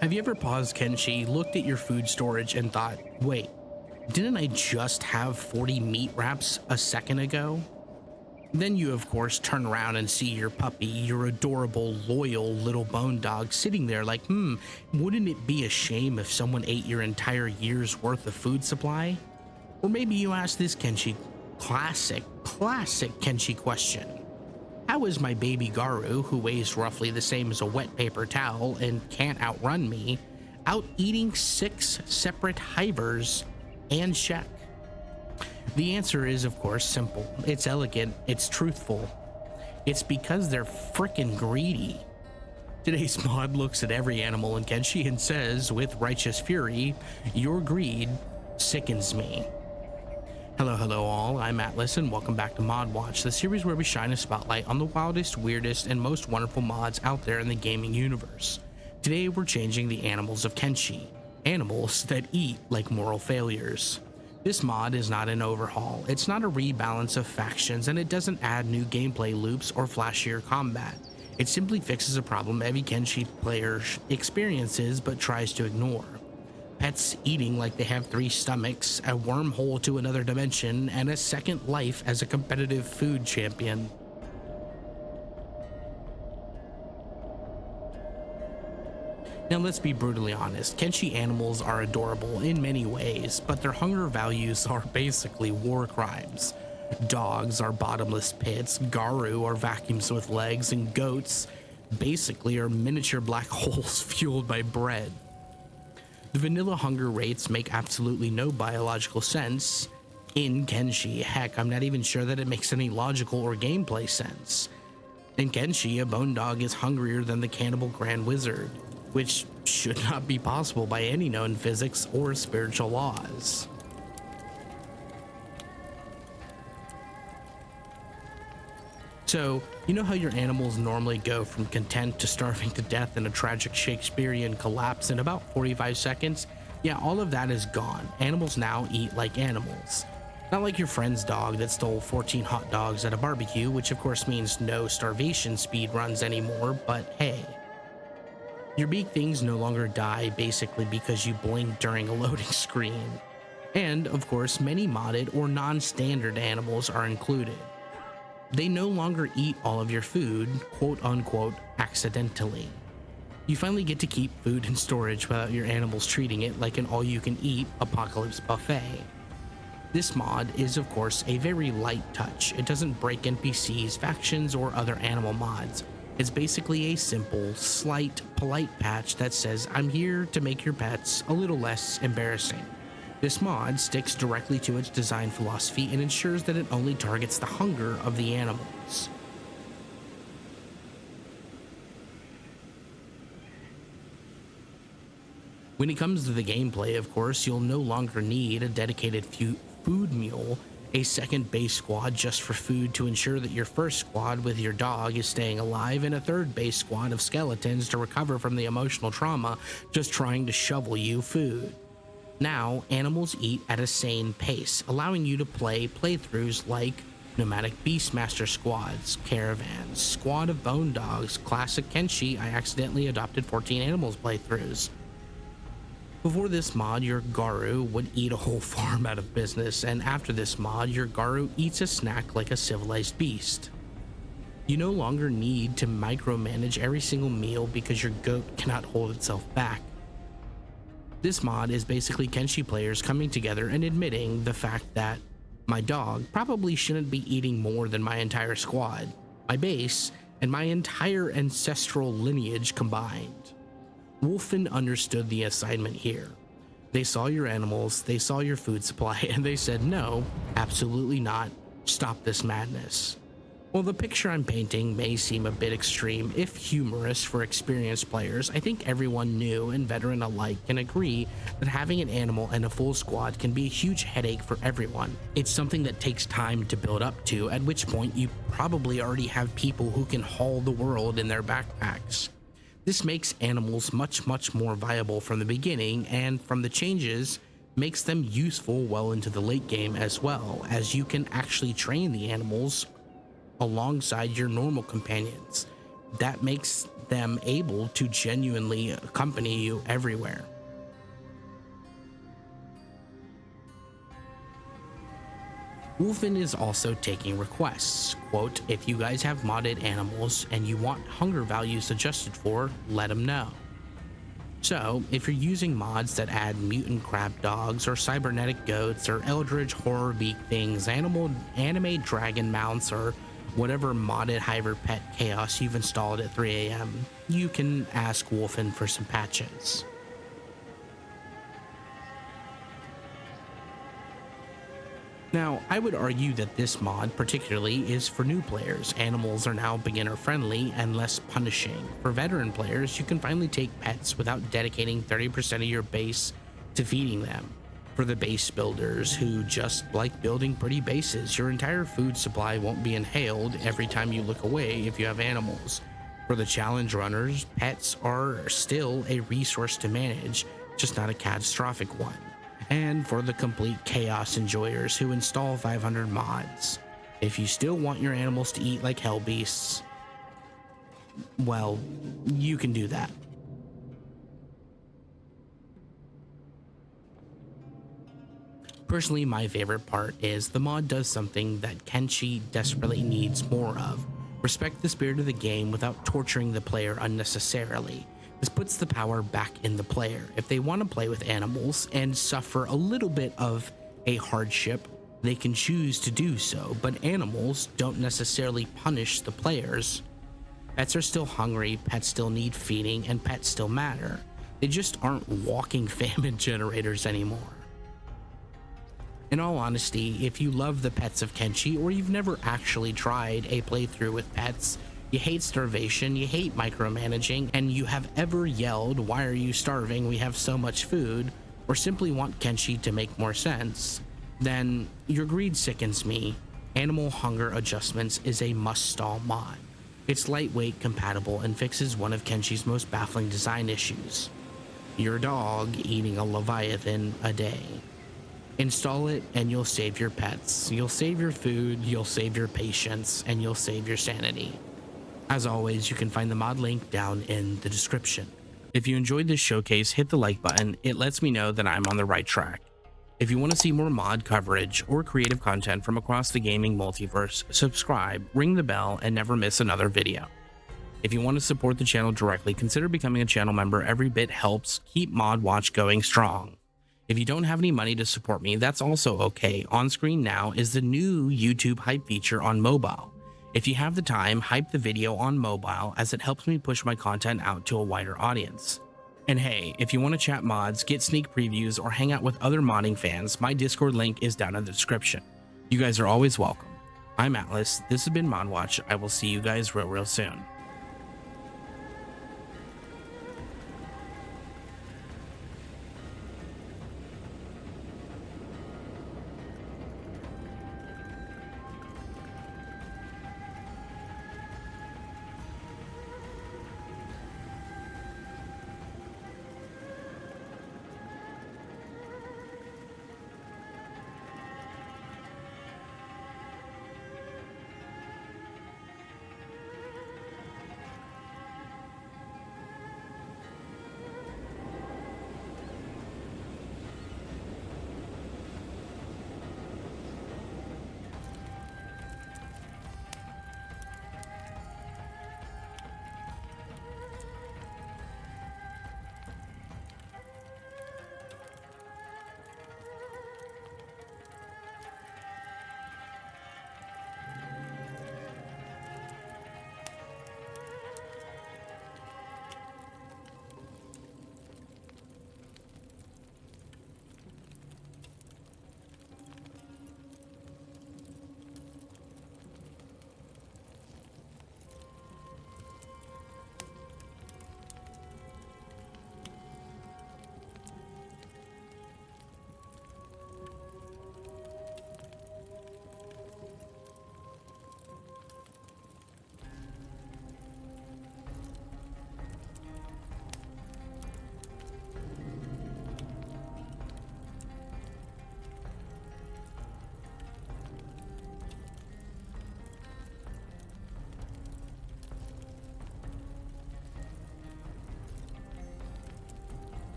Have you ever paused, Kenshi, looked at your food storage and thought, wait, didn't I just have 40 meat wraps a second ago? Then you, of course, turn around and see your puppy, your adorable, loyal little bone dog, sitting there like, wouldn't it be a shame if someone ate your entire year's worth of food supply? Or maybe you ask this classic Kenshi question. How is my baby Garu, who weighs roughly the same as a wet paper towel and can't outrun me, out eating 6 separate hivers and check? The answer is, of course, simple. It's elegant, it's truthful. It's because they're frickin' greedy. Today's mod looks at every animal in Kenshi and says, with righteous fury, your greed sickens me. Hello all, I'm Atlas and welcome back to Mod Watch, the series where we shine a spotlight on the wildest, weirdest, and most wonderful mods out there in the gaming universe. Today we're changing the animals of Kenshi, animals that eat like moral failures. This mod is not an overhaul, it's not a rebalance of factions, and it doesn't add new gameplay loops or flashier combat. It simply fixes a problem every Kenshi player experiences but tries to ignore. Pets eating like they have 3 stomachs, a wormhole to another dimension, and a second life as a competitive food champion. Now let's be brutally honest, Kenshi animals are adorable in many ways, but their hunger values are basically war crimes. Dogs are bottomless pits, Garu are vacuums with legs, and goats basically are miniature black holes fueled by bread. The vanilla hunger rates make absolutely no biological sense in Kenshi. Heck, I'm not even sure that it makes any logical or gameplay sense. In Kenshi, a bone dog is hungrier than the cannibal grand wizard, which should not be possible by any known physics or spiritual laws. So, you know how your animals normally go from content to starving to death in a tragic Shakespearean collapse in about 45 seconds? Yeah, all of that is gone. Animals now eat like animals. Not like your friend's dog that stole 14 hot dogs at a barbecue, which of course means no starvation speed runs anymore, but hey. Your big things no longer die basically because you blink during a loading screen. And, of course, many modded or non-standard animals are included. They no longer eat all of your food, quote unquote, accidentally. You finally get to keep food in storage without your animals treating it like an all-you-can-eat apocalypse buffet. This mod is, of course, a very light touch. It doesn't break NPCs, factions, or other animal mods. It's basically a simple, slight, polite patch that says, I'm here to make your pets a little less embarrassing. This mod sticks directly to its design philosophy and ensures that it only targets the hunger of the animals. When it comes to the gameplay, of course, you'll no longer need a dedicated food mule, a second base squad just for food to ensure that your first squad with your dog is staying alive, and a third base squad of skeletons to recover from the emotional trauma just trying to shovel you food. Now, animals eat at a sane pace, allowing you to play playthroughs like Nomadic Beastmaster Squads, Caravans, Squad of Bone Dogs, Classic Kenshi I accidentally adopted 14 animals playthroughs. Before this mod, your Garu would eat a whole farm out of business, and after this mod, your Garu eats a snack like a civilized beast. You no longer need to micromanage every single meal because your goat cannot hold itself back. This mod is basically Kenshi players coming together and admitting the fact that my dog probably shouldn't be eating more than my entire squad, my base, and my entire ancestral lineage combined. Wolfen understood the assignment here. They saw your animals, they saw your food supply, and they said, no, absolutely not, stop this madness. While the picture I'm painting may seem a bit extreme, if humorous for experienced players, I think everyone new and veteran alike can agree that having an animal and a full squad can be a huge headache for everyone. It's something that takes time to build up to, at which point you probably already have people who can haul the world in their backpacks. This makes animals much more viable from the beginning, and from the changes, makes them useful well into the late game as well, as you can actually train the animals alongside your normal companions. that makes them able to genuinely accompany you everywhere. Wolfen is also taking requests. Quote, if you guys have modded animals and you want hunger values adjusted for, let them know. So, if you're using mods that add mutant crab dogs or cybernetic goats or eldritch horror beak things, anime dragon mounts, or whatever modded hybrid pet chaos you've installed at 3 a.m., you can ask Wolfen for some patches. Now, I would argue that this mod particularly is for new players. Animals are now beginner friendly and less punishing. For veteran players, you can finally take pets without dedicating 30% of your base to feeding them. For the base builders who just like building pretty bases, your entire food supply won't be inhaled every time you look away if you have animals. For the challenge runners, pets are still a resource to manage, just not a catastrophic one. And for the complete chaos enjoyers who install 500 mods. If you still want your animals to eat like hell beasts, well, you can do that. Personally, my favorite part is the mod does something that Kenshi desperately needs more of. Respect the spirit of the game without torturing the player unnecessarily. This puts the power back in the player. If they want to play with animals and suffer a little bit of a hardship, they can choose to do so, but animals don't necessarily punish the players. Pets are still hungry, pets still need feeding, and pets still matter. They just aren't walking famine generators anymore. In all honesty, if you love the pets of Kenshi, or you've never actually tried a playthrough with pets, you hate starvation, you hate micromanaging, and you have ever yelled, "Why are you starving? We have so much food," or simply want Kenshi to make more sense, then your greed sickens me. Animal Hunger Adjustments is a must-stall mod. It's lightweight, compatible, and fixes one of Kenshi's most baffling design issues: your dog eating a leviathan a day. Install it and you'll save your pets, you'll save your food, you'll save your patience, and you'll save your sanity. As always, you can find the mod link down in the description. If you enjoyed this showcase, hit the like button. It lets me know that I'm on the right track. If you want to see more mod coverage or creative content from across the gaming multiverse, subscribe, ring the bell, and never miss another video. If you want to support the channel directly, consider becoming a channel member. Every bit helps keep Mod Watch going strong. If you don't have any money to support me, that's also okay. On screen now is the new YouTube hype feature on mobile. If you have the time, hype the video on mobile, as it helps me push my content out to a wider audience. And hey, if you want to chat mods, get sneak previews, or hang out with other modding fans, my Discord link is down in the description. You guys are always welcome. I'm Atlas, this has been Mod Watch. I will see you guys real soon.